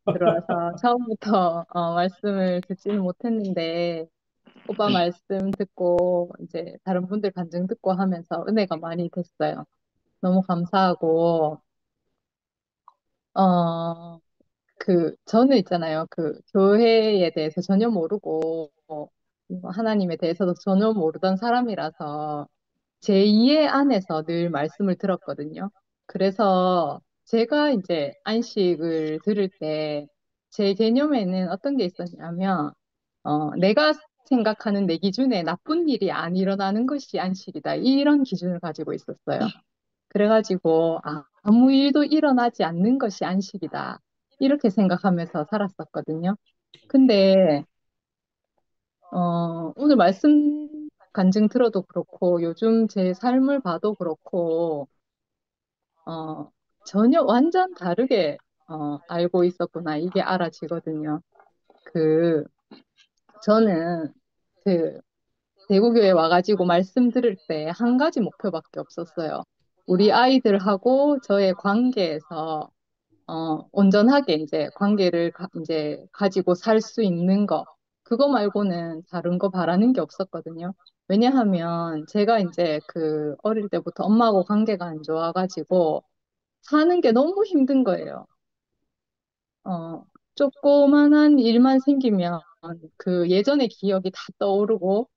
들어와서 처음부터 말씀을 듣지는 못했는데 오빠 말씀 듣고 이제 다른 분들 간증 듣고 하면서 은혜가 많이 됐어요. 너무 감사하고 어, 저는 있잖아요. 교회에 대해서 전혀 모르고 하나님에 대해서도 전혀 모르던 사람이라서 제2의 안에서 늘 말씀을 들었거든요. 그래서 제가 이제 안식을 들을 때 제 개념에는 어떤 게 있었냐면, 내가 생각하는 내 기준에 나쁜 일이 안 일어나는 것이 안식이다. 이런 기준을 가지고 있었어요. 그래가지고, 아무 일도 일어나지 않는 것이 안식이다. 이렇게 생각하면서 살았었거든요. 근데, 오늘 말씀 간증 들어도 그렇고, 요즘 제 삶을 봐도 그렇고, 어, 전혀 완전 다르게, 알고 있었구나. 이게 알아지거든요. 그, 저는, 그, 대구교회 와가지고 말씀 들을 때 한 가지 목표밖에 없었어요. 우리 아이들하고 저의 관계에서 온전하게 이제 이제 가지고 살 수 있는 거. 그거 말고는 다른 거 바라는 게 없었거든요. 왜냐하면 제가 이제 어릴 때부터 엄마하고 관계가 안 좋아가지고 사는 게 너무 힘든 거예요. 조그만한 일만 생기면 그 예전의 기억이 다 떠오르고,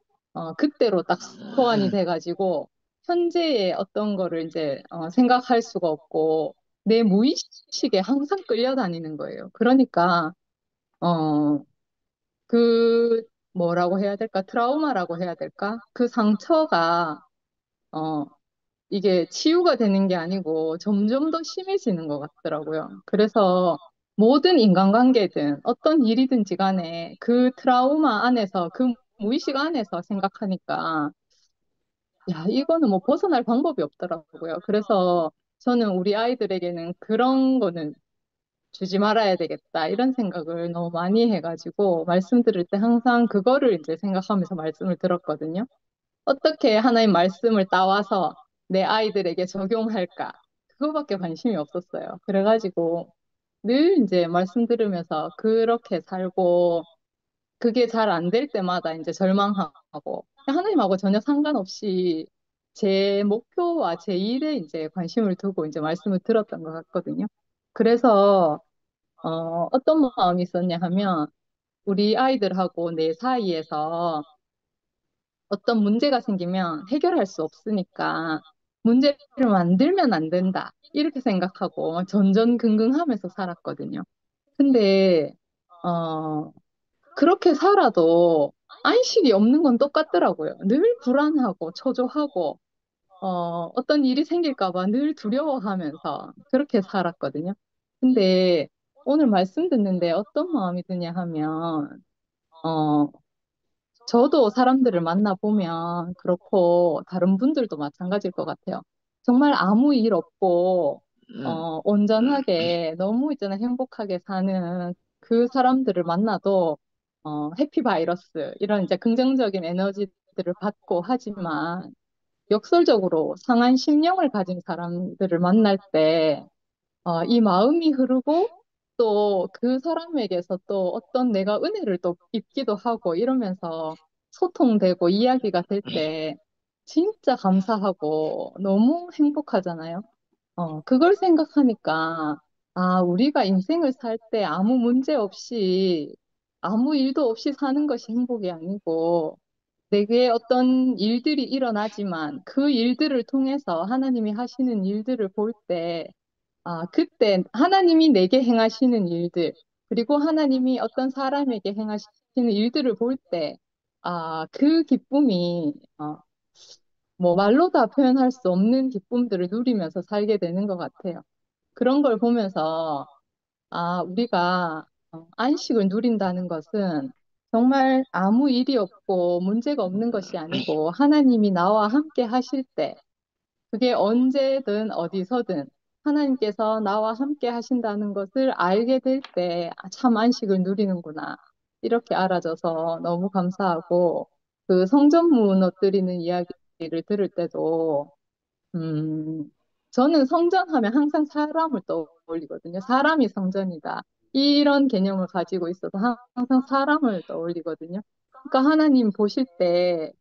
그때로 딱 소환이 돼가지고 현재의 어떤 거를 이제 생각할 수가 없고 내 무의식에 항상 끌려다니는 거예요. 그러니까 어, 그 뭐라고 해야 될까? 트라우마라고 해야 될까? 그 상처가 어, 이게 치유가 되는 게 아니고 점점 더 심해지는 것 같더라고요. 그래서 모든 인간관계든 어떤 일이든지 간에 그 트라우마 안에서 그 무의식 안에서 생각하니까 야, 이거는 뭐 벗어날 방법이 없더라고요. 그래서 저는 우리 아이들에게는 그런 거는 주지 말아야 되겠다. 이런 생각을 너무 많이 해가지고 말씀 들을 때 항상 그거를 이제 생각하면서 말씀을 들었거든요. 어떻게 하나님 말씀을 따와서 내 아이들에게 적용할까? 그거밖에 관심이 없었어요. 그래가지고 늘 이제 말씀 들으면서 그렇게 살고 그게 잘 안 될 때마다 이제 절망하고 하나님하고 전혀 상관없이 제 목표와 제 일에 이제 관심을 두고 이제 말씀을 들었던 것 같거든요. 그래서 어떤 마음이 있었냐 하면 우리 아이들하고 내 사이에서 어떤 문제가 생기면 해결할 수 없으니까 문제를 만들면 안 된다. 이렇게 생각하고 전전긍긍하면서 살았거든요. 근데, 어, 그렇게 살아도 안식이 없는 건 똑같더라고요. 늘 불안하고 초조하고, 어떤 일이 생길까 봐 늘 두려워하면서 그렇게 살았거든요. 근데 오늘 말씀 듣는데 어떤 마음이 드냐 하면, 어, 저도 사람들을 만나보면 그렇고 다른 분들도 마찬가지일 것 같아요. 정말 아무 일 없고 온전하게 너무 있잖아 행복하게 사는 그 사람들을 만나도 해피바이러스 이런 이제 긍정적인 에너지들을 받고 하지만 역설적으로 상한 심령을 가진 사람들을 만날 때 이 마음이 흐르고 또 그 사람에게서 또 어떤 내가 은혜를 또 입기도 하고 이러면서 소통되고 이야기가 될 때 진짜 감사하고 너무 행복하잖아요. 그걸 생각하니까 우리가 인생을 살 때 아무 문제 없이 아무 일도 없이 사는 것이 행복이 아니고 내게 어떤 일들이 일어나지만 그 일들을 통해서 하나님이 하시는 일들을 볼 때 그때 하나님이 내게 행하시는 일들, 그리고 하나님이 어떤 사람에게 행하시는 일들을 볼 때, 그 기쁨이, 뭐 말로 다 표현할 수 없는 기쁨들을 누리면서 살게 되는 것 같아요. 그런 걸 보면서, 우리가 안식을 누린다는 것은 정말 아무 일이 없고 문제가 없는 것이 아니고 하나님이 나와 함께 하실 때, 그게 언제든 어디서든 하나님께서 나와 함께 하신다는 것을 알게 될 때, 참 안식을 누리는구나. 이렇게 알아져서 너무 감사하고, 그 성전 무너뜨리는 이야기를 들을 때도, 음, 저는 성전하면 항상 사람을 떠올리거든요. 사람이 성전이다. 이런 개념을 가지고 있어서 항상 사람을 떠올리거든요. 그러니까 하나님 보실 때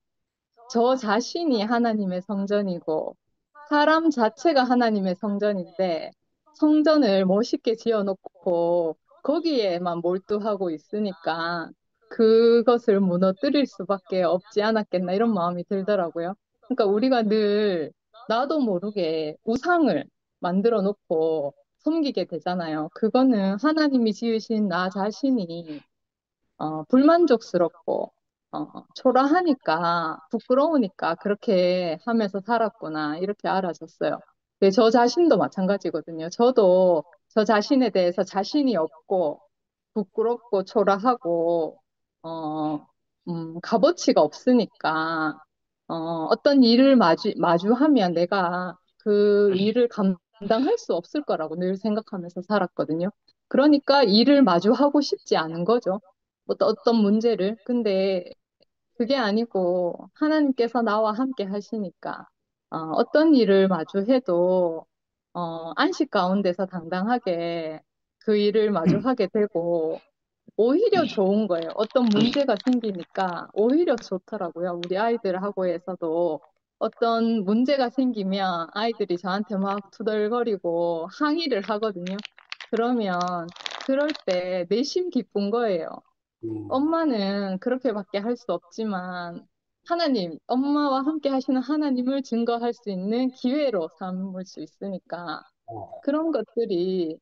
저 자신이 하나님의 성전이고 사람 자체가 하나님의 성전인데 성전을 멋있게 지어놓고 거기에만 몰두하고 있으니까 그것을 무너뜨릴 수밖에 없지 않았겠나 이런 마음이 들더라고요. 그러니까 우리가 늘 나도 모르게 우상을 만들어 놓고 섬기게 되잖아요. 그거는 하나님이 지으신 나 자신이 불만족스럽고, 초라하니까, 부끄러우니까 그렇게 하면서 살았구나, 이렇게 알아졌어요. 근데 저 자신도 마찬가지거든요. 저도 저 자신에 대해서 자신이 없고, 부끄럽고, 초라하고, 어, 값어치가 없으니까, 어떤 일을 마주하면 내가 그 일을 감당할 수 없을 거라고 늘 생각하면서 살았거든요. 그러니까 일을 마주하고 싶지 않은 거죠. 어떤 문제를. 근데 그게 아니고 하나님께서 나와 함께 하시니까 어떤 일을 마주해도 안식 가운데서 당당하게 그 일을 마주하게 되고 오히려 좋은 거예요. 어떤 문제가 생기니까 오히려 좋더라고요. 우리 아이들하고에서도 어떤 문제가 생기면 아이들이 저한테 막 투덜거리고 항의를 하거든요. 그러면 그럴 때 내심 기쁜 거예요. 음, 엄마는 그렇게밖에 할 수 없지만 하나님, 엄마와 함께 하시는 하나님을 증거할 수 있는 기회로 삼을 수 있으니까 어, 그런 것들이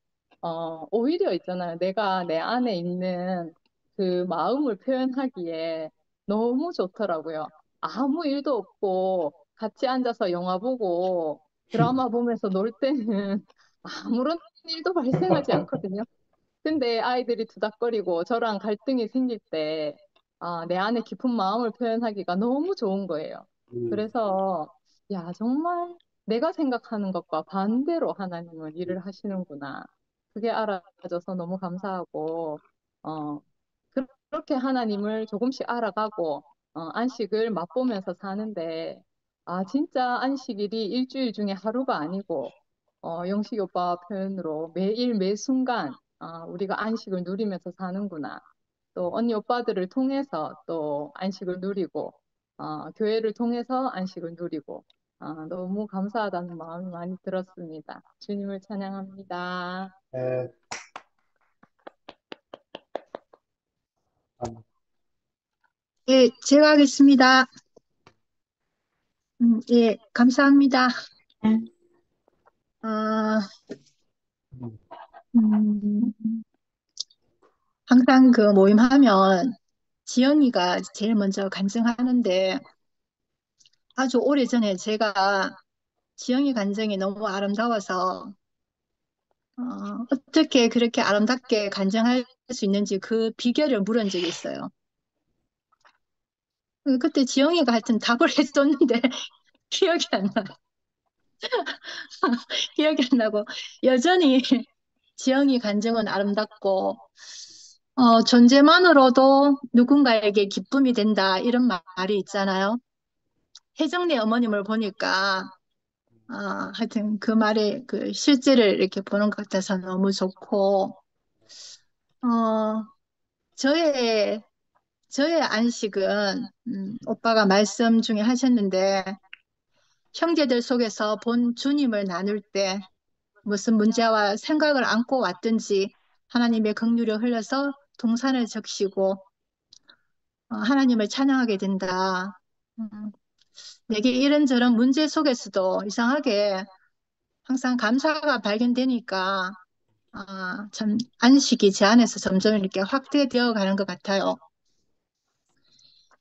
오히려 있잖아요. 내가 내 안에 있는 그 마음을 표현하기에 너무 좋더라고요. 아무 일도 없고 같이 앉아서 영화 보고 드라마 보면서 놀 때는 아무런 일도 발생하지 않거든요. 근데 아이들이 투닥거리고 저랑 갈등이 생길 때, 내 안에 깊은 마음을 표현하기가 너무 좋은 거예요. 음, 그래서, 야, 정말 내가 생각하는 것과 반대로 하나님은 일을 하시는구나. 그게 알아져서 너무 감사하고, 어, 그렇게 하나님을 조금씩 알아가고, 안식을 맛보면서 사는데, 진짜 안식일이 일주일 중에 하루가 아니고, 영식이 오빠 표현으로 매일 매순간, 우리가 안식을 누리면서 사는구나. 또 언니 오빠들을 통해서 또 안식을 누리고, 교회를 통해서 안식을 누리고, 너무 감사하다는 마음이 많이 들었습니다. 주님을 찬양합니다. 에, 예, 제가 하겠습니다. 예, 감사합니다. 아, 음, 음, 항상 그 모임하면 지영이가 제일 먼저 간증하는데 아주 오래전에 제가 지영이 간증이 너무 아름다워서 어떻게 그렇게 아름답게 간증할 수 있는지 그 비결을 물은 적이 있어요. 그때 지영이가 하여튼 답을 해줬는데 기억이 안 나. 기억이 안 나고 여전히 지영이 간증은 아름답고 존재만으로도 누군가에게 기쁨이 된다, 이런 말이 있잖아요. 혜정네 어머님을 보니까, 하여튼 그 말의 그 실제를 이렇게 보는 것 같아서 너무 좋고, 어, 저의, 저의 안식은, 오빠가 말씀 중에 하셨는데, 형제들 속에서 본 주님을 나눌 때, 무슨 문제와 생각을 안고 왔든지, 하나님의 긍휼이 흘러서 동산을 적시고, 하나님을 찬양하게 된다. 음, 내게 이런저런 문제 속에서도 이상하게 항상 감사가 발견되니까 참 안식이 제 안에서 점점 이렇게 확대되어 가는 것 같아요.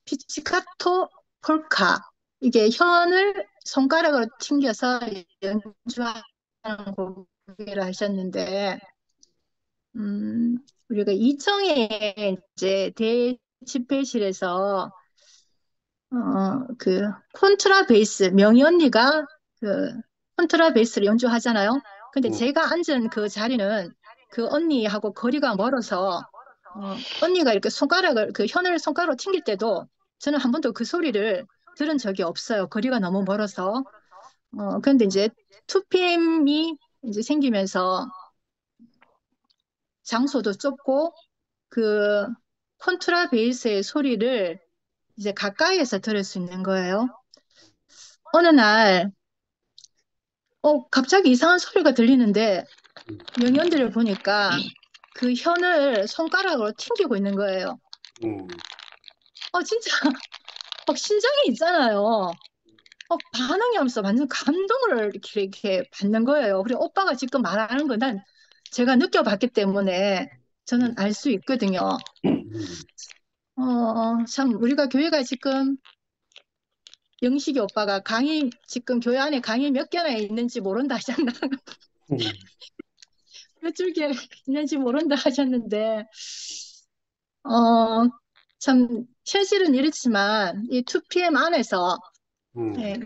피치카토 폴카, 이게 현을 손가락으로 튕겨서 연주하는 곡이라 하셨는데 음, 우리가 이청에 이제 대집회실에서 그 콘트라베이스 명희 언니가 그 콘트라베이스를 연주하잖아요. 근데 음, 제가 앉은 그 자리는 그 언니하고 거리가 멀어서 언니가 이렇게 손가락을 그 현을 손가락으로 튕길 때도 저는 한 번도 그 소리를 들은 적이 없어요. 거리가 너무 멀어서. 그런데 이제 2PM이 이제 생기면서 장소도 좁고 그 콘트라베이스의 소리를 이제 가까이에서 들을 수 있는 거예요. 어느 날 갑자기 이상한 소리가 들리는데 명연들을 보니까 그 현을 손가락으로 튕기고 있는 거예요. 진짜 막 심장이 있잖아요. 반응이 하면서 완전 감동을 이렇게 받는 거예요. 그리고 오빠가 지금 말하는 건 난 제가 느껴봤기 때문에 저는 알 수 있거든요. 참 우리가 교회가 지금 영식이 오빠가 지금 교회 안에 강의 몇 개나 있는지 모른다 하셨나? 몇 줄기에 있는지 모른다 하셨는데, 참, 현실은 이렇지만, 이 2PM 안에서, 예,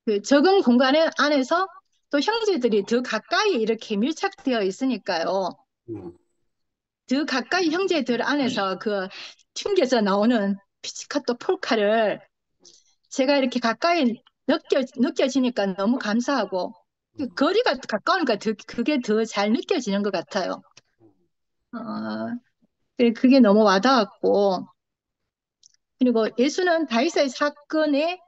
그 적은 공간 안에서 또 형제들이 더 가까이 이렇게 밀착되어 있으니까요. 더 가까이 형제들 안에서 그 튕겨져 나오는 피치카토 폴카를 제가 이렇게 가까이 느껴지니까 너무 감사하고, 그 거리가 가까우니까 그게 더 잘 느껴지는 것 같아요. 어, 그게 너무 와닿았고, 그리고 예수는 다윗의 사건의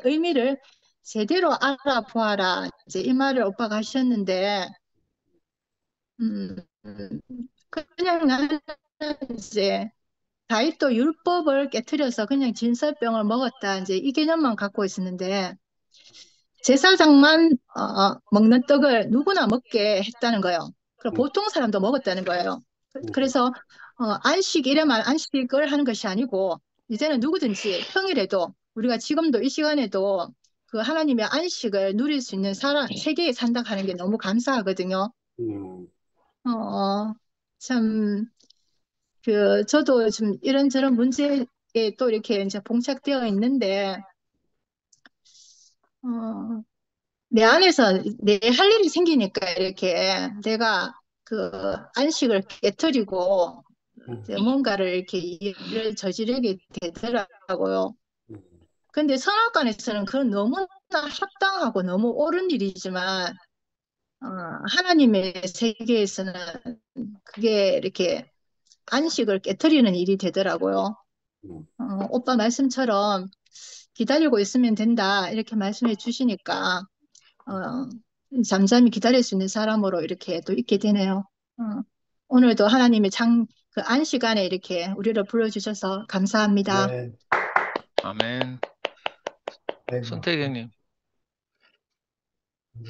의미를 제대로 알아보아라. 이제 이 말을 오빠가 하셨는데, 음, 그냥 나는 이제 다윗도 율법을 깨트려서 그냥 진설병을 먹었다. 이제 이 개념만 갖고 있었는데, 제사장만 먹는 떡을 누구나 먹게 했다는 거예요. 그리고 보통 사람도 먹었다는 거예요. 그래서 이래만 안식을 하는 것이 아니고 이제는 누구든지 평일에도 우리가 지금도 이 시간에도 그 하나님의 안식을 누릴 수 있는 세계에 산다 하는 게 너무 감사하거든요. 어, 참, 저도 좀 이런저런 문제에 또 이렇게 이제 봉착되어 있는데, 어, 내 안에서 내 할 일이 생기니까 이렇게 내가 그 안식을 깨트리고 이제 뭔가를 이렇게 일을 저지르게 되더라고요. 근데 선악관에서는 그건 너무나 합당하고 너무 옳은 일이지만 하나님의 세계에서는 그게 이렇게 안식을 깨트리는 일이 되더라고요. 오빠 말씀처럼 기다리고 있으면 된다 이렇게 말씀해 주시니까 잠잠히 기다릴 수 있는 사람으로 이렇게 또 있게 되네요. 오늘도 하나님의 그 안시간에 이렇게 우리를 불러주셔서 감사합니다. 네. 아멘. 네. 손태경님.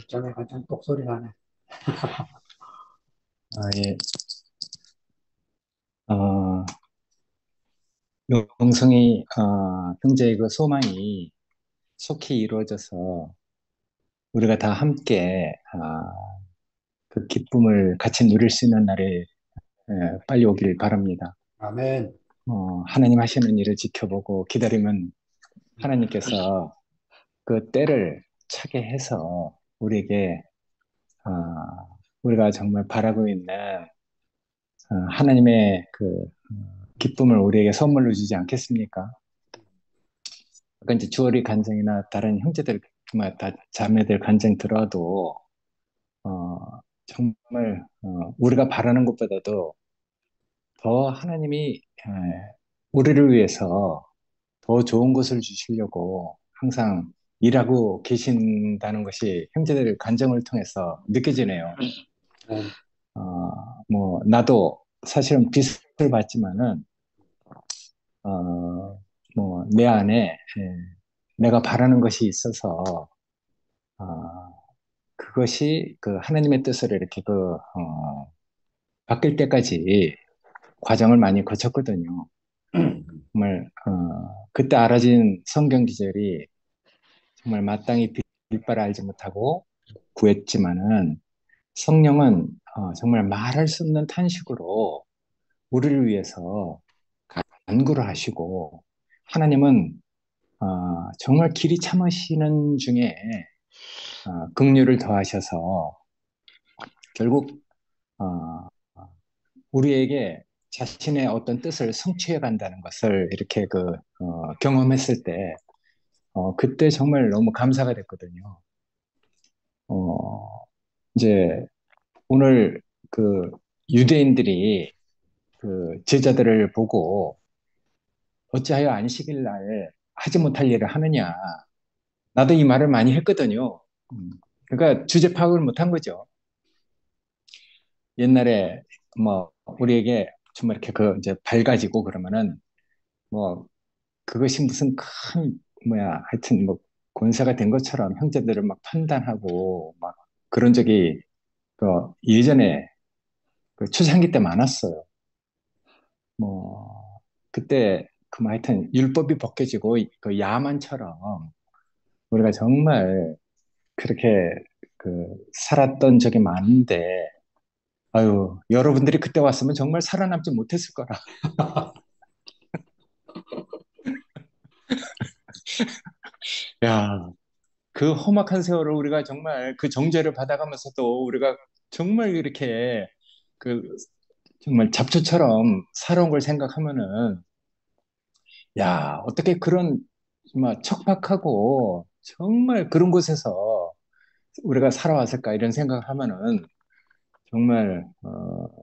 전에 완전 똑소리 나네. 예. 영성이, 형제의 그 소망이 속히 이루어져서 우리가 다 함께, 그 기쁨을 같이 누릴 수 있는 날이 빨리 오길 바랍니다. 아멘. 하나님 하시는 일을 지켜보고 기다리면 하나님께서 그 때를 차게 해서 우리에게, 우리가 정말 바라고 있는 하나님의 그 기쁨을 우리에게 선물로 주지 않겠습니까? 아까 이제 주얼이 간증이나 다른 형제들, 자매들 간증 들어도, 정말, 우리가 바라는 것보다도 더 하나님이, 우리를 위해서 더 좋은 것을 주시려고 항상 일하고 계신다는 것이 형제들 간증을 통해서 느껴지네요. 나도 사실은 빚을 받지만은, 내 안에, 내가 바라는 것이 있어서, 그것이 그 하나님의 뜻을 이렇게 바뀔 때까지 과정을 많이 거쳤거든요. 정말, 그때 알아진 성경 기절이 정말 마땅히 빌바를 알지 못하고 구했지만은 성령은 정말 말할 수 없는 탄식으로 우리를 위해서 간구를 하시고 하나님은 정말 길이 참으시는 중에 긍휼을 더하셔서 결국 우리에게 자신의 어떤 뜻을 성취해 간다는 것을 이렇게 경험했을 때 그때 정말 너무 감사가 됐거든요. 이제 오늘 그 유대인들이 그 제자들을 보고 어찌하여 안식일 날 하지 못할 일을 하느냐. 나도 이 말을 많이 했거든요. 그러니까 주제 파악을 못한 거죠. 옛날에 뭐 우리에게 정말 이렇게 그 이제 밝아지고 그러면은 뭐 그것이 무슨 큰 뭐야 하여튼 뭐 권세가 된 것처럼 형제들을 막 판단하고 막 그런 적이 그 예전에 그 초창기 때 많았어요. 뭐 그때 그 뭐 하여튼 율법이 벗겨지고 그 야만처럼 우리가 정말 그렇게 그 살았던 적이 많은데 아유 여러분들이 그때 왔으면 정말 살아남지 못했을 거라. 야, 그 험악한 세월을 우리가 정말 그 정죄를 받아가면서도 우리가 정말 이렇게 그 정말 잡초처럼 살아온 걸 생각하면은 야, 어떻게 그런 막 척박하고 정말 그런 곳에서 우리가 살아왔을까 이런 생각을 하면은 정말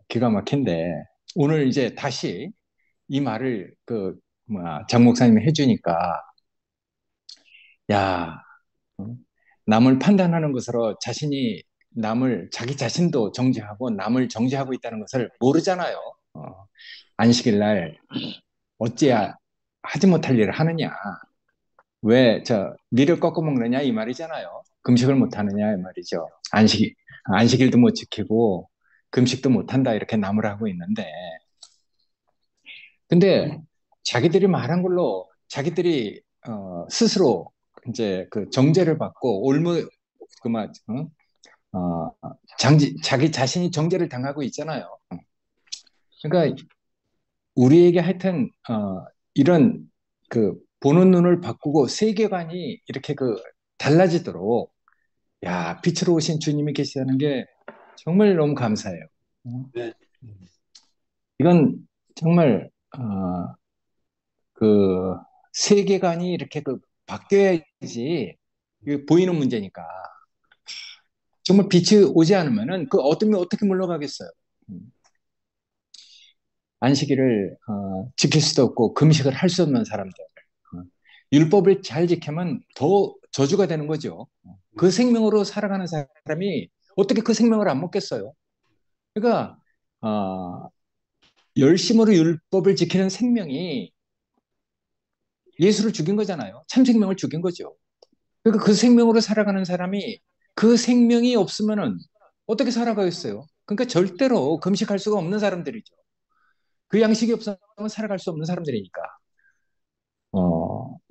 기가 막힌데 오늘 이제 다시 이 말을 그 뭐야 장 목사님이 해주니까 야 어? 남을 판단하는 것으로 자신이 남을 자기 자신도 정죄하고 남을 정죄하고 있다는 것을 모르잖아요. 어, 안식일 날 어찌야 하지 못할 일을 하느냐? 왜 저 밀을 꺾어 먹느냐 이 말이잖아요. 금식을 못 하느냐 이 말이죠. 안식일도 못 지키고 금식도 못 한다 이렇게 남을 하고 있는데 근데 자기들이 말한 걸로 자기들이 스스로 이제 그 정죄를 받고 올무 그만 자기 자신이 정죄를 당하고 있잖아요. 그러니까 우리에게 하여튼 이런 그 보는 눈을 바꾸고 세계관이 이렇게 그 달라지도록 야 빛으로 오신 주님이 계시다는 게 정말 너무 감사해요. 네. 이건 정말 그 세계관이 이렇게 그 바뀌어야지 이게 보이는 문제니까 정말 빛이 오지 않으면은 그 어둠이 어떻게 물러가겠어요? 안식일을 지킬 수도 없고 금식을 할 수 없는 사람들 율법을 잘 지키면 더 저주가 되는 거죠. 그 생명으로 살아가는 사람이 어떻게 그 생명을 안 먹겠어요? 그러니까 열심으로 율법을 지키는 생명이 예수를 죽인 거잖아요. 참 생명을 죽인 거죠. 그러니까 그 생명으로 살아가는 사람이 그 생명이 없으면은 어떻게 살아가겠어요? 그러니까 절대로 금식할 수가 없는 사람들이죠. 그 양식이 없으면 살아갈 수 없는 사람들이니까.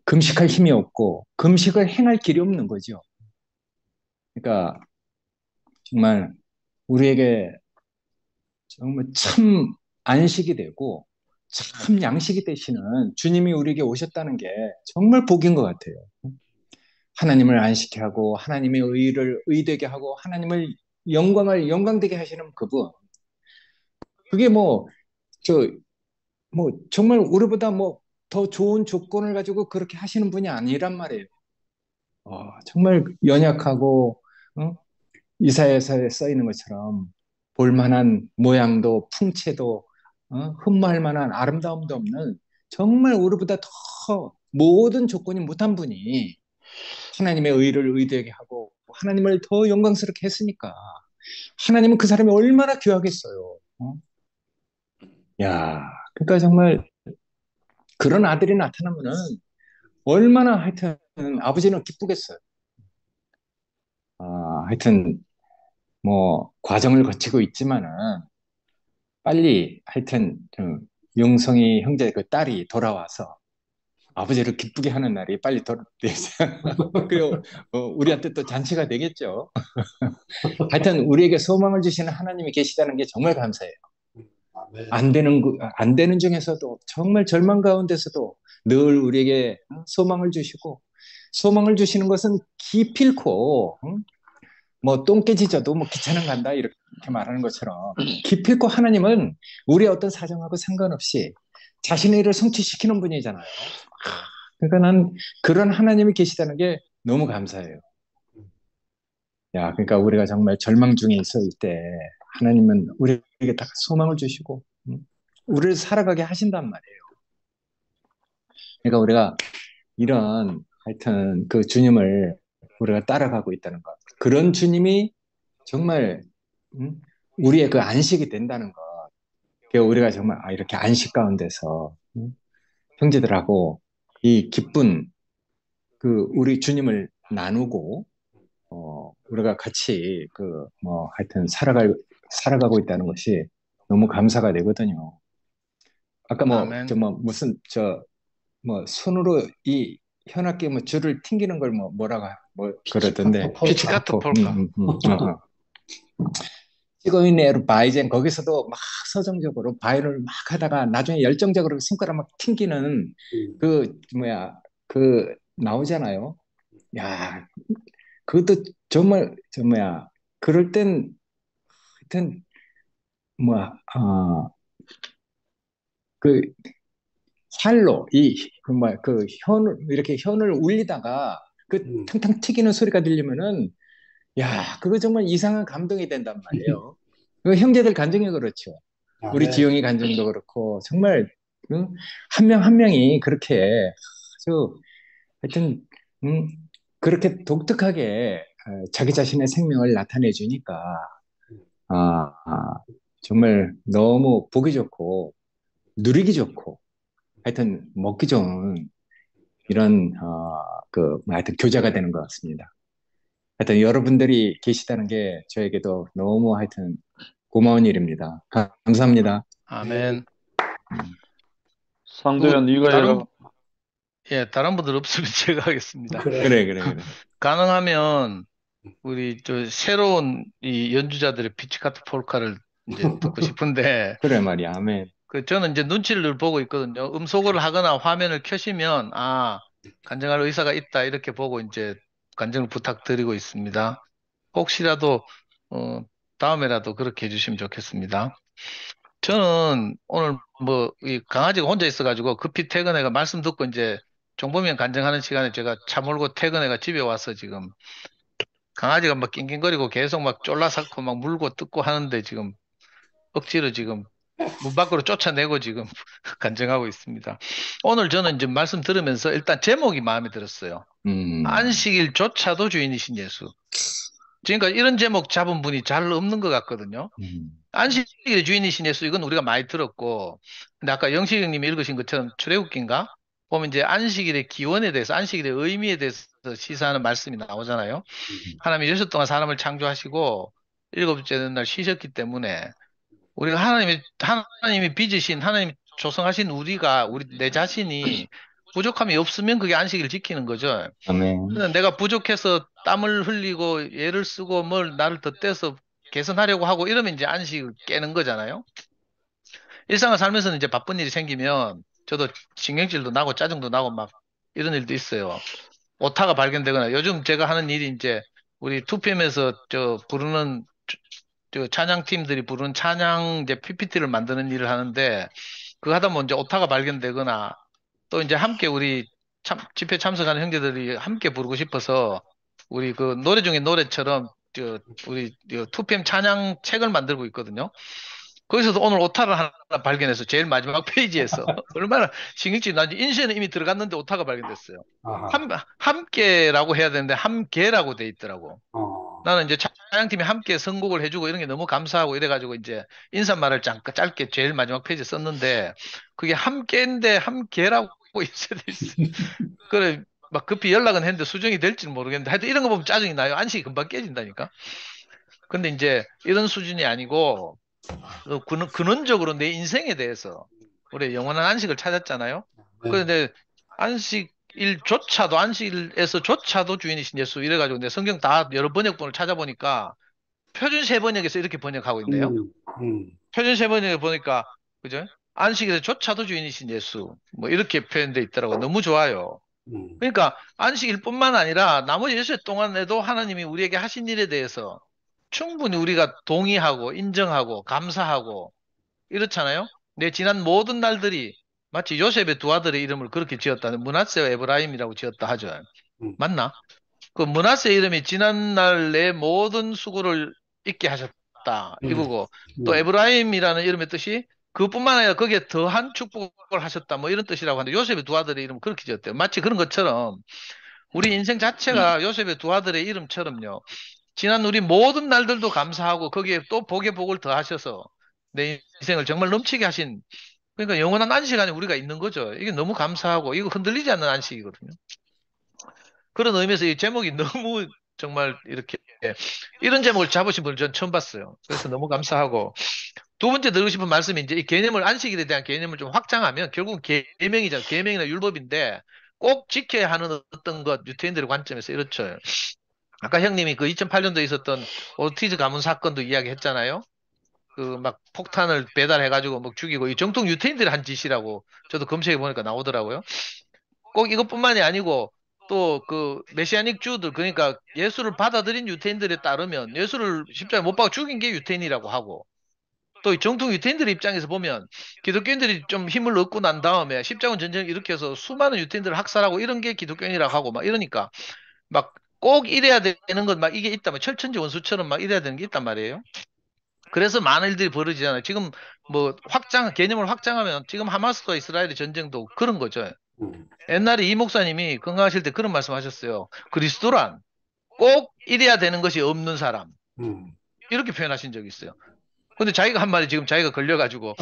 금식할 힘이 없고 금식을 행할 길이 없는 거죠. 그러니까 정말 우리에게 정말 참 안식이 되고 참 양식이 되시는 주님이 우리에게 오셨다는 게 정말 복인 것 같아요. 하나님을 안식케 하고 하나님의 의를 의되게 하고 하나님을 영광을 영광되게 하시는 그분. 그게 뭐 저 뭐 정말 우리보다 뭐 더 좋은 조건을 가지고 그렇게 하시는 분이 아니란 말이에요. 정말 연약하고 이사야서에 써 있는 것처럼 볼만한 모양도 풍채도 흠모할 만한 아름다움도 없는 정말 우리보다 더 모든 조건이 못한 분이 하나님의 의를 의되게 하고 하나님을 더 영광스럽게 했으니까 하나님은 그 사람이 얼마나 귀하겠어요. 야, 그러니까 정말 그런 아들이 나타나면은 얼마나 하여튼 아버지는 기쁘겠어요. 하여튼 뭐 과정을 거치고 있지만은 빨리 하여튼 용성이 형제 그 딸이 돌아와서 아버지를 기쁘게 하는 날이 빨리 그리고 우리한테 또 잔치가 되겠죠. 하여튼 우리에게 소망을 주시는 하나님이 계시다는 게 정말 감사해요. 아멘. 안 되는 중에서도 정말 절망 가운데서도 늘 우리에게 소망을 주시고 소망을 주시는 것은 기필코 뭐 똥개지 져도 뭐 기차는 간다 이렇게 말하는 것처럼 기필코 하나님은 우리의 어떤 사정하고 상관없이 자신의 일을 성취시키는 분이잖아요. 그러니까 난 그런 하나님이 계시다는 게 너무 감사해요. 야, 그러니까 우리가 정말 절망 중에 있을 때 하나님은 우리에게 다 소망을 주시고 우리를 살아가게 하신단 말이에요. 그러니까 우리가 이런 하여튼 그 주님을 우리가 따라가고 있다는 것. 그런 주님이 정말 우리의 그 안식이 된다는 것. 그러니까 우리가 정말 이렇게 안식 가운데서 형제들하고 이 기쁜 그 우리 주님을 나누고 우리가 같이 그 뭐 하여튼 살아가고 있다는 것이 너무 감사가 되거든요. 아까 뭐 아멘. 저 뭐 무슨 저 뭐 손으로 이 현악기 뭐 줄을 튕기는 걸 뭐라고 뭐 그러던데 피치카트 폴카. 시그윈네르 바이젠 거기서도 막 서정적으로 바이올을 막 하다가 나중에 열정적으로 손가락 막 튕기는 그 뭐야 그 나오잖아요. 야 그것도 정말 저 뭐야 그럴 땐 하여튼 뭐야 그 살로 그 뭐야 그 현을 이렇게 현을 울리다가 그 탕탕 튀기는 소리가 들리면은 야 그거 정말 이상한 감동이 된단 말이에요. 그 형제들 간증이 그렇죠. 우리 아멘. 지영이 간증도 그렇고 정말 한 명 한 명이 그렇게 아주 하여튼 그렇게 독특하게 자기 자신의 생명을 나타내 주니까 아, 아, 정말 너무 보기 좋고 누리기 좋고 하여튼 먹기 좋은 이런 하여튼 교제가 되는 것 같습니다. 하여튼 여러분들이 계시다는 게 저에게도 너무 하여튼 고마운 일입니다. 감사합니다. 아멘. 상도연 이거 다른 다른 분들 없으면 제가 하겠습니다. 그래. 가능하면 우리 저 새로운 이 연주자들의 피치카트 폴카를 이제 듣고 싶은데 그래 말이야. 아멘. 저는 이제 눈치를 늘 보고 있거든요. 음소거를 하거나 화면을 켜시면 간증할 의사가 있다 이렇게 보고 이제 간증을 부탁드리고 있습니다. 혹시라도 다음에라도 그렇게 해주시면 좋겠습니다. 저는 오늘 뭐 이 강아지가 혼자 있어가지고 급히 퇴근해가 말씀 듣고 이제 종범이형 간증하는 시간에 제가 차 몰고 퇴근해가 집에 와서 지금 강아지가 막 낑낑거리고 계속 막 쫄라삭고 막 물고 뜯고 하는데 지금 억지로 지금 문 밖으로 쫓아내고 지금 간증하고 있습니다. 오늘 저는 이제 말씀 들으면서 일단 제목이 마음에 들었어요. 안식일조차도 주인이신 예수. 그러니까 이런 제목 잡은 분이 잘 없는 것 같거든요. 안식일의 주인이신 예수 이건 우리가 많이 들었고, 근데 아까 영식 형님이 읽으신 것처럼 출애굽기인가 보면 이제 안식일의 기원에 대해서 안식일의 의미에 대해서 시사하는 말씀이 나오잖아요. 하나님이 6일 동안 사람을 창조하시고 일곱째 날 쉬셨기 때문에 우리가 하나님이 빚으신 하나님이 조성하신 내 자신이 부족함이 없으면 그게 안식일을 지키는 거죠. 아멘. 그래서 내가 부족해서 땀을 흘리고 애를 쓰고 뭘 나를 덧대서 개선하려고 하고 이러면 이제 안식을 깨는 거잖아요. 일상을 살면서는 이제 바쁜 일이 생기면 저도 신경질도 나고 짜증도 나고 막 이런 일도 있어요. 오타가 발견되거나 요즘 제가 하는 일이 이제 우리 2PM에서 저 부르는 저 찬양팀들이 부르는 찬양 이제 PPT를 만드는 일을 하는데 그거 하다 보면 이제 오타가 발견되거나 또 이제 함께 우리 집회 참석하는 형제들이 함께 부르고 싶어서 우리 그 노래 중에 노래처럼 우리 2PM 찬양 책을 만들고 있거든요. 거기서도 오늘 오타를 하나 발견해서 제일 마지막 페이지에서 얼마나 신경질이 나지 인쇄는 이미 들어갔는데 오타가 발견됐어요. 아하. 함께라고 해야 되는데 함께라고 돼 있더라고. 어. 나는 이제 찬양팀이 함께 선곡을 해주고 이런 게 너무 감사하고 이래가지고 이제 인사말을 짧게 제일 마지막 페이지에 썼는데 그게 함께인데 함께라고 인쇄돼 있어. 그래 막 급히 연락은 했는데 수정이 될지는 모르겠는데 하여튼 이런 거 보면 짜증이 나요. 안식이 금방 깨진다니까. 근데 이제 이런 수준이 아니고 근원적으로 내 인생에 대해서 우리 영원한 안식을 찾았잖아요. 그런데 안식일에서조차도 주인이신 예수 이래가지고 내 성경 다 여러 번역본을 찾아보니까 표준 세번역에서 이렇게 번역하고 있네요. 표준 세번역에 보니까 그죠? 안식일에조차도 주인이신 예수 뭐 이렇게 표현돼 있더라고. 너무 좋아요. 그러니까 안식일뿐만 아니라 나머지 6일 동안에도 하나님이 우리에게 하신 일에 대해서 충분히 우리가 동의하고 인정하고 감사하고 이렇잖아요. 내 지난 모든 날들이 마치 요셉의 두 아들의 이름을 그렇게 지었다는 므낫세와 에브라임이라고 지었다 하죠. 맞나? 그 므낫세 이름이 지난 날 내 모든 수고를 잊게 하셨다. 낳았다 음, 이거고 또 에브라임이라는 이름의 뜻이 그뿐만 아니라 거기에 더한 축복을 하셨다 뭐 이런 뜻이라고 하는데 요셉의 두 아들의 이름 그렇게 지었대요. 마치 그런 것처럼 우리 인생 자체가 요셉의 두 아들의 이름처럼요. 지난 우리 모든 날들도 감사하고 거기에 또 복의 복을 더하셔서 내 인생을 정말 넘치게 하신 그러니까 영원한 안식 안에 우리가 있는 거죠. 이게 너무 감사하고 이거 흔들리지 않는 안식이거든요. 그런 의미에서 이 제목이 너무 정말 이렇게 이런 제목을 잡으신 분을 전 처음 봤어요. 그래서 너무 감사하고 두 번째 드리고 싶은 말씀이 이제 이 개념을 안식일에 대한 개념을 좀 확장하면 결국 계명이잖아요. 계명이나 율법인데 꼭 지켜야 하는 어떤 것 유태인들의 관점에서 이렇죠. 아까 형님이 그 2008년도에 있었던 오티즈 가문 사건도 이야기했잖아요. 그 막 폭탄을 배달해가지고 막 죽이고 이 정통 유태인들이 한 짓이라고 저도 검색해 보니까 나오더라고요. 꼭 이것뿐만이 아니고 또 그 메시아닉 주들 그러니까 예수를 받아들인 유태인들에 따르면 예수를 십자가에 못 박아 죽인 게 유태인이라고 하고 또 이 정통 유태인들의 입장에서 보면 기독교인들이 좀 힘을 얻고 난 다음에 십자군 전쟁을 일으켜서 수많은 유태인들을 학살하고 이런 게 기독교인이라고 하고 막 이러니까 막 꼭 이래야 되는 것 막 이게 있다면 철천지 원수처럼 막 이래야 되는 게 있단 말이에요. 그래서 많은 일들이 벌어지잖아요. 지금 뭐 개념을 확장하면 지금 하마스와 이스라엘의 전쟁도 그런 거죠. 음, 옛날에 이 목사님이 건강하실 때 그런 말씀 하셨어요. 그리스도란 꼭 이래야 되는 것이 없는 사람. 음, 이렇게 표현하신 적이 있어요. 근데 자기가 한 말이 지금 자기가 걸려가지고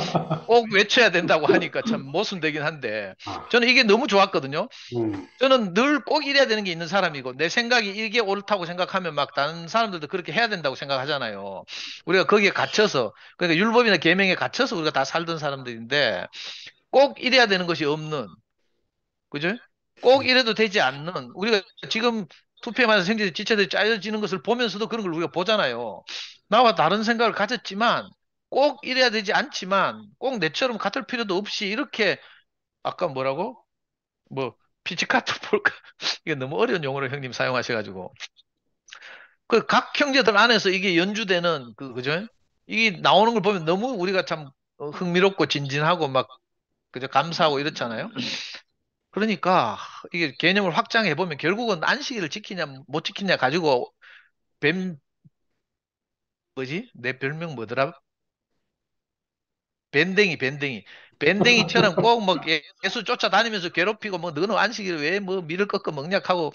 꼭 외쳐야 된다고 하니까 참 모순되긴 한데 아, 저는 이게 너무 좋았거든요. 음, 저는 늘 꼭 이래야 되는 게 있는 사람이고 내 생각이 이게 옳다고 생각하면 막 다른 사람들도 그렇게 해야 된다고 생각하잖아요. 우리가 거기에 갇혀서 그러니까 율법이나 계명에 갇혀서 우리가 다 살던 사람들인데 꼭 이래야 되는 것이 없는 그죠? 꼭 이래도 되지 않는 우리가 지금 투표에만 생겨서 지체들이 짜여지는 것을 보면서도 그런 걸 우리가 보잖아요. 나와 다른 생각을 가졌지만 꼭 이래야 되지 않지만 꼭 내처럼 같을 필요도 없이 이렇게 아까 뭐라고? 뭐 피치카트 볼까? 이게 너무 어려운 용어를 형님 사용하셔가지고 그 각 형제들 안에서 이게 연주되는 그죠? 이게 나오는 걸 보면 너무 우리가 참 흥미롭고 진진하고 막 그저 감사하고 이렇잖아요. 그러니까 이게 개념을 확장해 보면 결국은 안식일을 지키냐 못 지키냐 가지고 뱀 뭐지? 내 별명 뭐더라? 밴댕이처럼 꼭 뭐 예수 쫓아다니면서 괴롭히고 뭐 너는 안식일 왜 뭐 밀을 꺾어 먹냐하고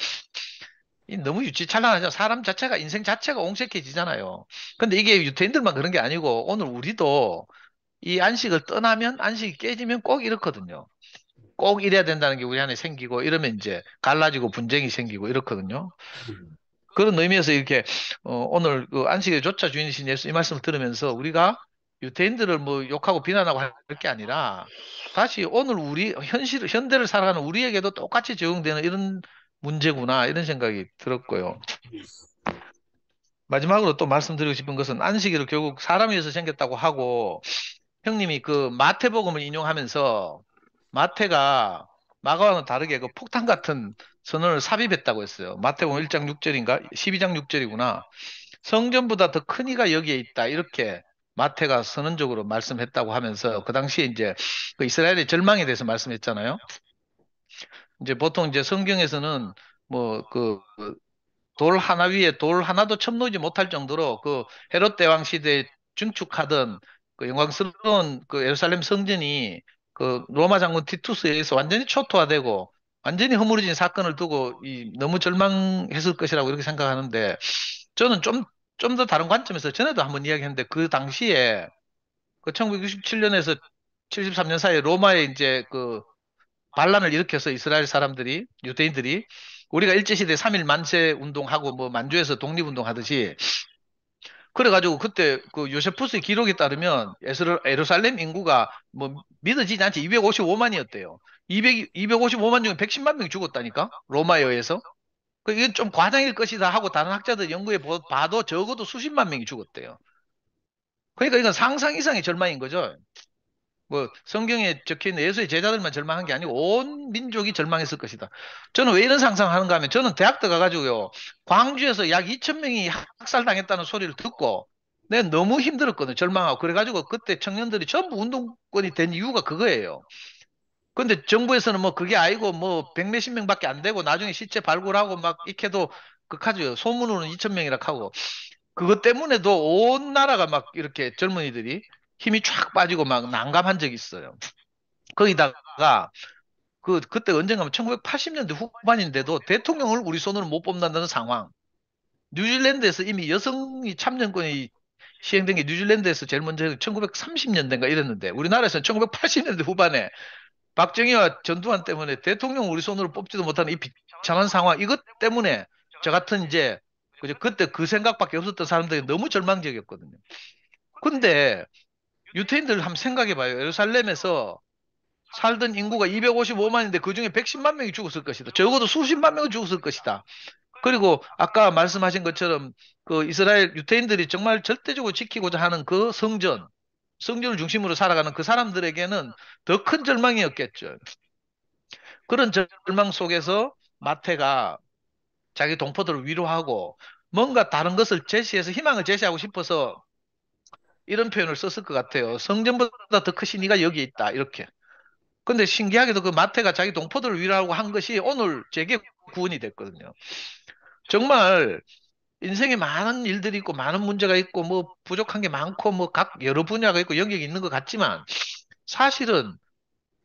이 너무 유치찬란하죠. 사람 자체가 인생 자체가 옹색해지잖아요. 근데 이게 유태인들만 그런 게 아니고 오늘 우리도 이 안식을 떠나면 안식이 깨지면 꼭 이렇거든요. 꼭 이래야 된다는 게 우리 안에 생기고 이러면 이제 갈라지고 분쟁이 생기고 이렇거든요. 음, 그런 의미에서 이렇게 오늘 그 안식일 조차 주인이신 예수 이 말씀을 들으면서 우리가 유태인들을 뭐 욕하고 비난하고 할 게 아니라 다시 오늘 우리 현대를 살아가는 우리에게도 똑같이 적용되는 이런 문제구나 이런 생각이 들었고요. 마지막으로 또 말씀드리고 싶은 것은 안식일을 결국 사람에 의해서 생겼다고 하고 형님이 그 마태복음을 인용하면서 마태가 마가와는 다르게 그 폭탄 같은 선언을 삽입했다고 했어요. 마태복음 1장 6절인가? 12장 6절이구나. 성전보다 더 큰 이가 여기에 있다. 이렇게 마태가 선언적으로 말씀했다고 하면서 그 당시에 이제 그 이스라엘의 절망에 대해서 말씀했잖아요. 이제 보통 이제 성경에서는 뭐그 돌 하나 위에 돌 하나도 첨놓지 못할 정도로 그 헤롯 대왕 시대에 증축하던 그 영광스러운 그 예루살렘 성전이 그 로마 장군 티투스에 의해서 완전히 초토화되고 완전히 허물어진 사건을 두고 너무 절망했을 것이라고 이렇게 생각하는데 저는 좀 더 다른 관점에서 전에도 한번 이야기했는데 그 당시에 그 1967년에서 73년 사이에 로마에 이제 그 반란을 일으켜서 이스라엘 사람들이 유대인들이 우리가 일제시대 3일 만세 운동하고 뭐 만주에서 독립운동 하듯이 그래가지고 그때 그 요세푸스의 기록에 따르면 예루살렘 인구가 뭐 믿어지지 않지 255만이었대요. 255만 중에 110만 명이 죽었다니까 로마에 의해서. 이건 좀 과장일 것이다 하고 다른 학자들 연구해 봐도 적어도 수십만 명이 죽었대요. 그러니까 이건 상상 이상의 절망인 거죠. 뭐 성경에 적혀 있는 예수의 제자들만 절망한 게 아니고 온 민족이 절망했을 것이다. 저는 왜 이런 상상하는가 하면 저는 대학 때 가가지고요. 광주에서 약 2천 명이 학살당했다는 소리를 듣고 내가 너무 힘들었거든요. 절망하고. 그래가지고 그때 청년들이 전부 운동권이 된 이유가 그거예요. 근데 정부에서는 뭐 그게 아니고 뭐 백몇십 명밖에 안 되고 나중에 시체 발굴하고 막 익혀도 극하죠. 소문으로는 2천 명이라 하고. 그것 때문에도 온 나라가 막 이렇게 젊은이들이 힘이 쫙 빠지고 막 난감한 적이 있어요. 거기다가 그때 언젠가 1980년대 후반인데도 대통령을 우리 손으로 못 뽑는다는 상황. 뉴질랜드에서 이미 여성이 참정권이 시행된 게 뉴질랜드에서 제일 먼저 1930년대인가 이랬는데 우리나라에서는 1980년대 후반에 박정희와 전두환 때문에 대통령 우리 손으로 뽑지도 못하는 이 비참한 상황 이것 때문에 저 같은 이제 그때 그 생각밖에 없었던 사람들이 너무 절망적이었거든요. 근데 유태인들 한번 생각해 봐요. 예루살렘에서 살던 인구가 255만인데 그중에 110만 명이 죽었을 것이다. 적어도 수십만 명은 죽었을 것이다. 그리고 아까 말씀하신 것처럼 그 이스라엘 유태인들이 정말 절대적으로 지키고자 하는 그 성전을 중심으로 살아가는 그 사람들에게는 더 큰 절망이었겠죠. 그런 절망 속에서 마태가 자기 동포들을 위로하고 뭔가 다른 것을 제시해서 희망을 제시하고 싶어서 이런 표현을 썼을 것 같아요. 성전보다 더 크신 이가 여기 있다. 이렇게. 근데 신기하게도 그 마태가 자기 동포들을 위로하고 한 것이 오늘 제게 구원이 됐거든요. 정말 인생에 많은 일들이 있고 많은 문제가 있고 뭐 부족한 게 많고 뭐 각 여러 분야가 있고 영역이 있는 것 같지만 사실은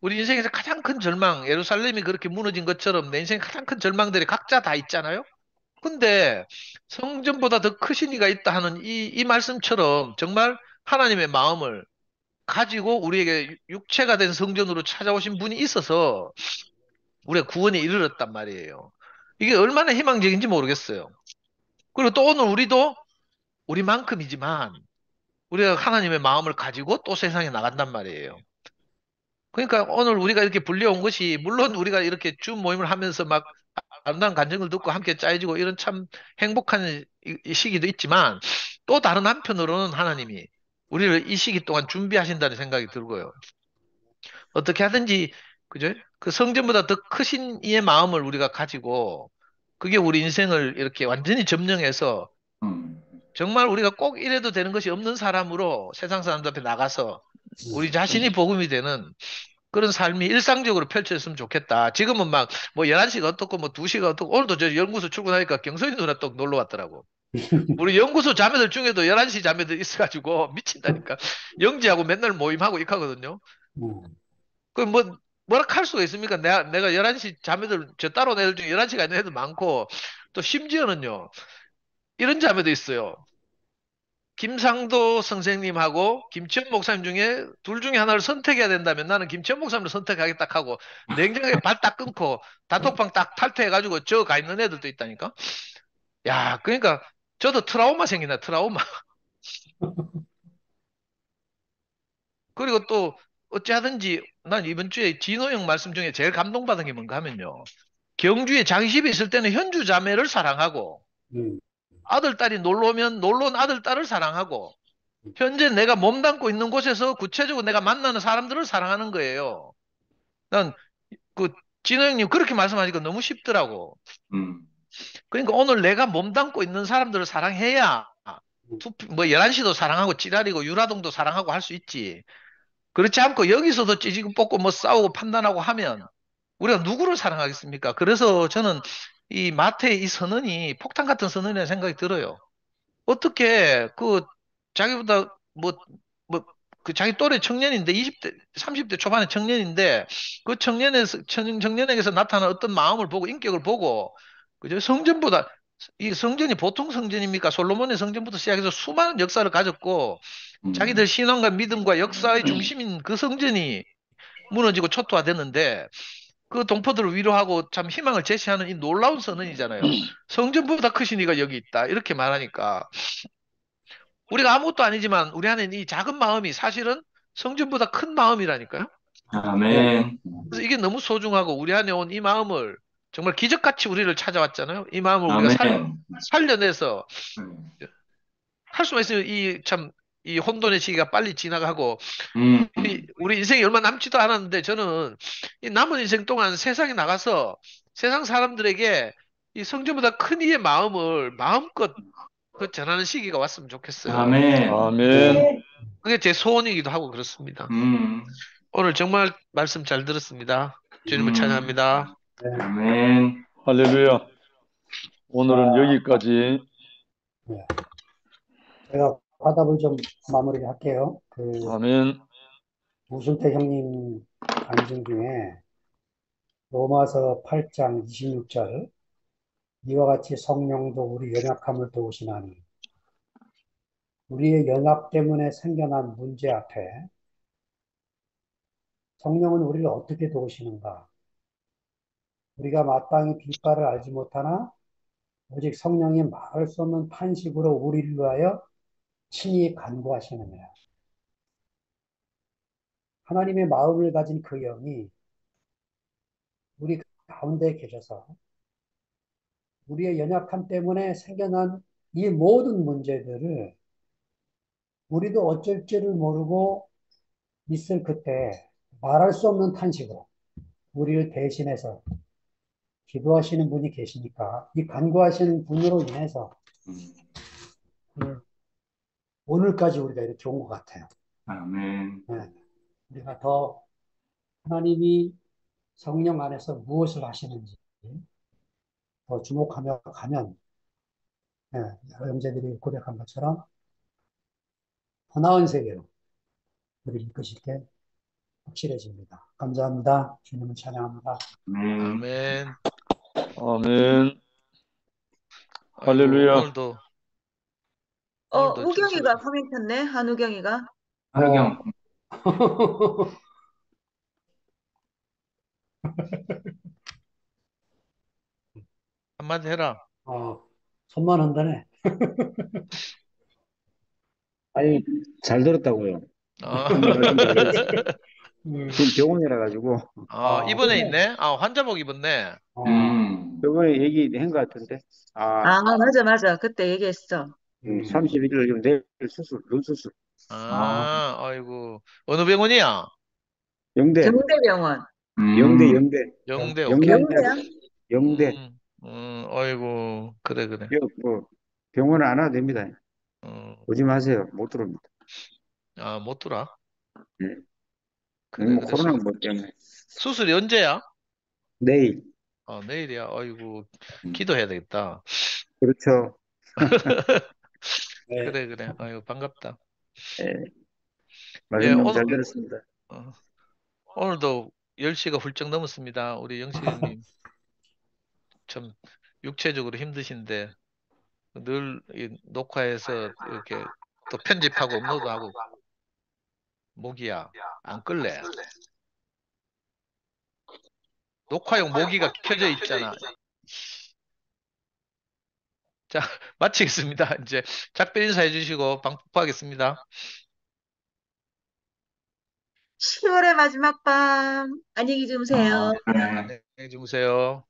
우리 인생에서 가장 큰 절망, 예루살렘이 그렇게 무너진 것처럼 내 인생에 가장 큰 절망들이 각자 다 있잖아요. 근데 성전보다 더 크신 이가 있다 하는 이 말씀처럼 정말 하나님의 마음을 가지고 우리에게 육체가 된 성전으로 찾아오신 분이 있어서 우리가 구원에 이르렀단 말이에요. 이게 얼마나 희망적인지 모르겠어요. 그리고 또 오늘 우리도 우리만큼이지만 우리가 하나님의 마음을 가지고 또 세상에 나간단 말이에요. 그러니까 오늘 우리가 이렇게 불려온 것이 물론 우리가 이렇게 주 모임을 하면서 막 아름다운 간증을 듣고 함께 짜여지고 이런 참 행복한 이 시기도 있지만 또 다른 한편으로는 하나님이 우리를 이 시기 동안 준비하신다는 생각이 들고요. 어떻게 하든지 그죠? 그 성전보다 더 크신 이의 마음을 우리가 가지고 그게 우리 인생을 이렇게 완전히 점령해서 정말 우리가 꼭 이래도 되는 것이 없는 사람으로 세상 사람들 앞에 나가서 우리 자신이 복음이 되는 그런 삶이 일상적으로 펼쳐졌으면 좋겠다. 지금은 막 뭐 11시가 어떻고 뭐 2시가 어떻고 오늘도 저 연구소 출근하니까 경선이 누나 또 놀러 왔더라고. 우리 연구소 자매들 중에도 11시 자매들 있어가지고 미친다니까. 영지하고 맨날 모임하고 이카거든요. 그 뭐라 할 수가 있습니까? 내가 11시 자매들 저 따로 애들 중에 11시가 있는 애들 많고 또 심지어는요. 이런 자매도 있어요. 김상도 선생님하고 김치현 목사님 중에 둘 중에 하나를 선택해야 된다면 나는 김치현 목사님을 선택하겠다 하고 냉정하게 발 딱 끊고 단톡방 딱 탈퇴해가지고 저 가 있는 애들도 있다니까. 야, 그러니까 저도 트라우마 생기나 트라우마. 그리고 또 어찌하든지 난 이번 주에 진호 형 말씀 중에 제일 감동받은 게 뭔가 하면요. 경주에 자기 집에 있을 때는 현주 자매를 사랑하고 아들, 딸이 놀러 오면 놀러 온 아들, 딸을 사랑하고 현재 내가 몸담고 있는 곳에서 구체적으로 내가 만나는 사람들을 사랑하는 거예요. 난 그 진호 형님 그렇게 말씀하시니까 너무 쉽더라고. 그러니까 오늘 내가 몸담고 있는 사람들을 사랑해야 뭐 11시도 사랑하고 찌라리고 유라동도 사랑하고 할 수 있지. 그렇지 않고 여기서도 찌지고 뽑고 뭐 싸우고 판단하고 하면 우리가 누구를 사랑하겠습니까? 그래서 저는 이 마태의 이 선언이 폭탄 같은 선언이라는 생각이 들어요. 어떻게 그 자기보다 그 자기 또래 청년인데 20대, 30대 초반의 청년인데 그 청년에게서 나타난 어떤 마음을 보고 인격을 보고 그죠? 성전보다 이 성전이 보통 성전입니까? 솔로몬의 성전부터 시작해서 수많은 역사를 가졌고 자기들 신앙과 믿음과 역사의 중심인 그 성전이 무너지고 초토화됐는데 그 동포들을 위로하고 참 희망을 제시하는 이 놀라운 선언이잖아요. 성전보다 크신 이가 여기 있다. 이렇게 말하니까 우리가 아무것도 아니지만 우리 안에 이 작은 마음이 사실은 성전보다 큰 마음이라니까요. 아멘. 그래서 이게 너무 소중하고 우리 안에 온 이 마음을 정말 기적같이 우리를 찾아왔잖아요. 이 마음을 우리가 아멘. 살려내서 할 수만 있으면 이 혼돈의 시기가 빨리 지나가고 우리 인생이 얼마 남지도 않았는데 저는 이 남은 인생 동안 세상에 나가서 세상 사람들에게 이 성전보다 큰 이의 마음을 마음껏 그 전하는 시기가 왔으면 좋겠어요. 아멘. 아멘. 그게 제 소원이기도 하고 그렇습니다. 오늘 정말 말씀 잘 들었습니다. 주님을 찬양합니다. 아멘. 할렐루야. 오늘은 여기까지 제가 화답을 좀 마무리를 할게요. 아멘. 우순태 형님 간증 중에 로마서 8장 26절 이와 같이 성령도 우리 연약함을 도우시나니 우리의 연합 때문에 생겨난 문제 앞에 성령은 우리를 어떻게 도우시는가? 우리가 마땅히 빛발을 알지 못하나 오직 성령이 말할 수 없는 탄식으로 우리를 위하여 친히 간구하시느니라. 하나님의 마음을 가진 그 영이 우리 가운데 계셔서 우리의 연약함 때문에 생겨난 이 모든 문제들을 우리도 어쩔 줄을 모르고 있을 그때 말할 수 없는 탄식으로 우리를 대신해서 기도하시는 분이 계시니까 이 간구하시는 분으로 인해서 오늘까지 우리가 이렇게 온 것 같아요. 아멘. 네. 우리가 더 하나님이 성령 안에서 무엇을 하시는지 더 주목하며 가면 네, 형제들이 고백한 것처럼 더 나은 세계로 우리를 이끄실 게 확실해집니다. 감사합니다. 주님을 찬양합니다. 아멘. 아멘. 아멘. 아이고, 할렐루야. 오늘도 우경이가 주소서. 화면 켰네, 한우경이가. 하경. 한마디 해라. 손만 한다네. 아니, 잘 들었다고요. 어. 지금 병원이라 가지고 입원해 있네? 환자복 입었네. 병원에 얘기한 것 같은데. 맞아. 그때 얘기했어. 31일 지금 내일 수술, 눈 수술. 아이고. 어느 병원이야? 영대, 경대병원. 영대, 영대, 영대, 오케이. 영대야? 영대. 아이고, 그래. 뭐 병원 안 와도 됩니다. 오지 마세요. 못 들어옵니다. 못 들어. 네. 그래. 뭐 코로나 뭐 때문에. 수술이 언제야? 내일. 내일이야. 아이고, 기도해야 되겠다. 그렇죠. 네. 그래. 아이고, 반갑다. 예. 예, 말씀 잘 들었습니다. 오늘도 10시가 훌쩍 넘었습니다. 우리 영식님 참 육체적으로 힘드신데 늘 녹화해서 이렇게 또 편집하고 업로드하고 모기야 안 끌래? 녹화용 모기가 켜져 있잖아. 자, 마치겠습니다. 이제 작별 인사해 주시고 방법하겠습니다. 10월의 마지막 밤. 안녕히 주무세요. 안녕히 주무세요.